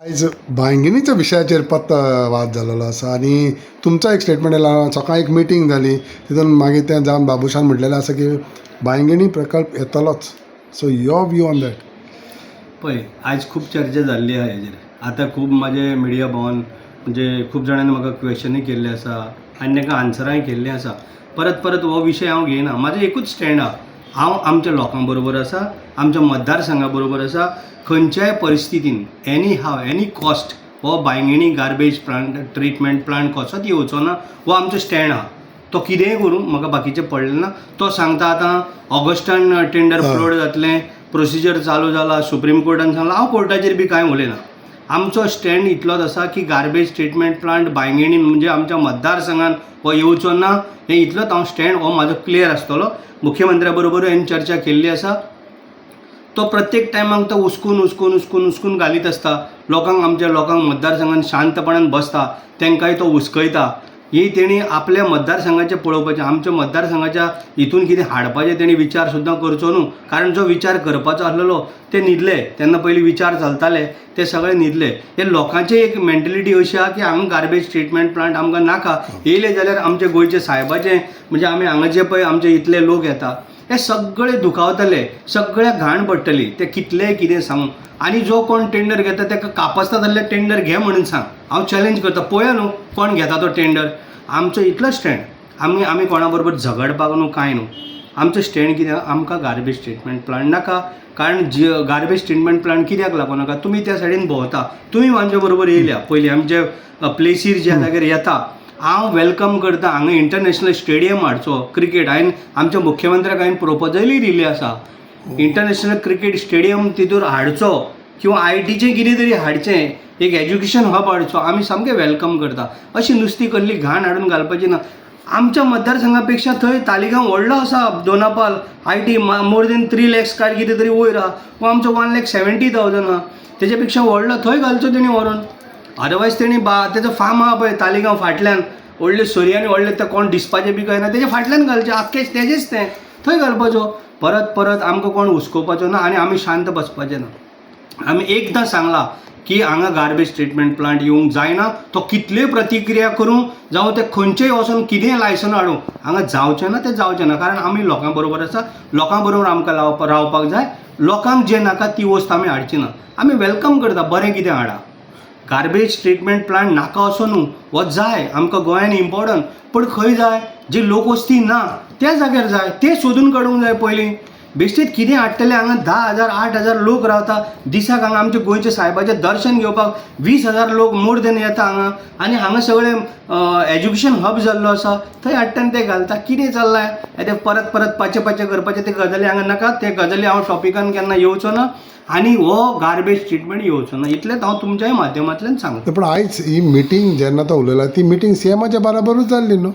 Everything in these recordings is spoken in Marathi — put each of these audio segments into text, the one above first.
आयज भांगिणीच्या विशयाचेर वाद जाल्लो आसा आनी तुमचा एक स्टेटमेंट येयला. सकाळीं एक मिटींग जाली, तितून मागीर तें जावन बाबुशान म्हटलेलें आसा की भांगिणी प्रकल्प येतलोच. So your view on that. पळय, आयज खूब चर्चा जाल्ली आहा हेजेर. आतां खूब म्हाजे मिडिया भवन म्हणजे खूब जाणांनी म्हाका क्वेशनूय केल्ले आसा आनी ताका आन्सरांय केल्लीं आसा. परत परत हो विशय हांव घेयना. म्हाजो एकूच स्टँड आहा. हांव आमच्या लोकां बरोबर आसा, आमच्या मतदारसंघा बरोबर आसा. खंयच्याय परिस्थितीन एनी हाव एनी कॉस्ट हो भांगिणी गार्बेज प्लांट ट्रिटमेंट प्लांट कसोच येवचो ना, हो आमचो स्टँड आहा. तो कितेंय करूं, म्हाका बाकीचें पडलें ना. तो सांगता आतां ऑगस्टान टेंडर फ्लोट जातलें, प्रोसिजर चालू जाला, सुप्रीम कोर्टान सांगलां. हांव कोर्टाचेर बी कांय उलयना. आमचो स्टँड इतलोच आसा की गार्बेज ट्रिटमेंट प्लांट भांगिणीन म्हणजे आमच्या मतदारसंघान हो येवचो ना, हें इतलोच हांव स्टँड हो म्हाजो क्लियर आसतलो. मुख्यमंत्र्या बरोबर हांवें चर्चा केल्ली आसा. तो प्रत्येक टायमाक तो उस्कून घालीत आसता. आमच्या लोकांक मतदारसंघान शांतपणान बसता, तांकांय तो हुस्कयता. ही तेणी आपल्या मतदारसंघाचें पळोवपाचें, आमच्या मतदारसंघाच्या हितून कितें हाडपाचें तेणी विचार सुद्दां करचो न्हू. कारण जो विचार करपाचो आसलेलो ते न्हिदले. तेन्ना पयलीं विचार चलताले ते सगळे न्हिदले. हे लोकांची एक मेंटेलिटी अशी आहा की हांगा गार्बेज ट्रिटमेंट प्लांट आमकां नाका. येयले जाल्यार आमचे गोंयचे साहेबाचें म्हणजे आमी हांगा जे पळय आमचे इतले लोक येता हे सगळे दुखावतले, सगळ्या घाण पडटली. ते कितलेंय कितें सांगूं. आनी जो कोण टेंडर घेता ताका कापासता जाल्यार टेंडर घे म्हणून सांग. हांव चॅलेंज करता. पळया न्हू कोण घेता तो टेंडर. आमचो इतलो स्टँड. आमी कोणा बरोबर झगडपाक न्हू कांय न्हू. आमचो स्टँड कितें, आमकां गार्बेज ट्रिटमेंट प्लांट नाका. कारण गार्बेज ट्रिटमेंट प्लांट कित्याक लागूं नाका, तुमी त्या सायडीन भोंवता, तुमी आमच्या बरोबर येयल्या पयलीं आमचे प्लेसीर ज्या जाग्यार येता. हांव वेलकम करता. हांगा इंटरनॅशनल स्टेडियम हाडचो क्रिकेट. हांवें आमच्या मुख्यमंत्र्याक हांवें प्रोपोजलूय दिल्ली आसा. इंटरनॅशनल क्रिकेट स्टेडियम तितूर हाडचो किंवा आयटीचें कितें तरी हाडचें, एक एज्युकेशन हब हाडचो. आमी सामकें वेलकम करता. अशी नुस्ती कसली घाण हाडून घालपाची ना. आमच्या मतदारसंघा पेक्षा थंय तालिगांव व्हडलो आसा. Dona Paula IT more than 3 lakhs काय कितें तरी वयर आहा. वो आमचो 1,70,000 आहा. तेच्या पेक्षा व्हडलो थंय घालचो तेणी व्हरून. अदरवायज तेणी तेजो फार्म आहा पळय तालिगांव फाटल्यान, व्हडले सोर्यानी व्हडले ते कोण दिसपाचे बी कळना, तेजे फाटल्यान घालचें. आख्खें तेजेच तें थंय घालपाचो. परत परत आमकां कोण हुस्कोवपाचो ना आनी आमी शांत बसपाचें ना. आमी एकदां सांगलां की हांगा गार्बेज ट्रिटमेंट प्लांट येवंक जायना. तो कितल्योय प्रतिक्रिया करूं जावं ते खंयचेय वचून कितेंय लायसन हाडूं, हांगा जावचें ना तें जावचें ना. कारण आमी लोकां बरोबर आसा. लोकां बरोबर आमकां रावपाक जाय. लोकांक जें नाका ती वस्त आमी हाडची ना. आमी वेलकम करता, बरें कितें हाडा. गार्बेज ट्रिटमेंट प्लांट नाका असो न्हू, हो जाय आमकां गोंयान इम्पॉर्टंट. पण खंय जाय, जी लोकवस्ती ना त्या जाग्यार जाय. तें सोदून काडूंक जाय पयलीं. बेश्टेच कितें हाडटले. हांगा 10,000 8,000 लोक रावता दिसाक. हांगा आमचे गोंयचे साहेबाचें दर्शन घेवपाक 20,000 लोक मोर देन येता हांगा. आनी हांगा सगळें एज्युकेशन हब जाल्लो आसा. थंय हाडटा आनी ते घालता. कितें चल्लां तें परत परत पाचे करपाचें. ते गजाली हांगा नाका. ते गजाली हांव टॉपिकान केन्ना येवचो ना आनी हो गार्बेज ट्रिटमेंट येवचो ना. इतलेंच हांव तुमच्याय माध्यमांतल्यान सांगता. पण आयज ही मिटींग जेन्ना तो उलयला ती मिटींग सीएमाच्या बरोबरूच जाल्ली न्हू.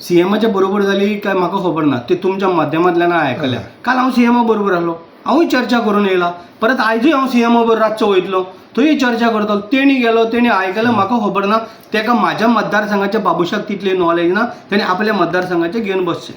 सीएमाच्या बरोबर जाली काय म्हाका खबर ना. ते तुमच्या माध्यमांतल्यान आयकल्या. काल हांव सीएमा बरोबर आसलो. हांवूय चर्चा करून येयला. परत आयजूय हांव सीएमा बरोबर रातचो वयतलो, थंय चर्चा करतलो. तेणी गेलो, तेणी आयकलें, म्हाका खबर ना. ताका म्हाज्या मतदारसंघाच्या बाबुशाक तितली नॉलेज ना. तेणी आपल्या मतदारसंघाचें घेवन बसचें.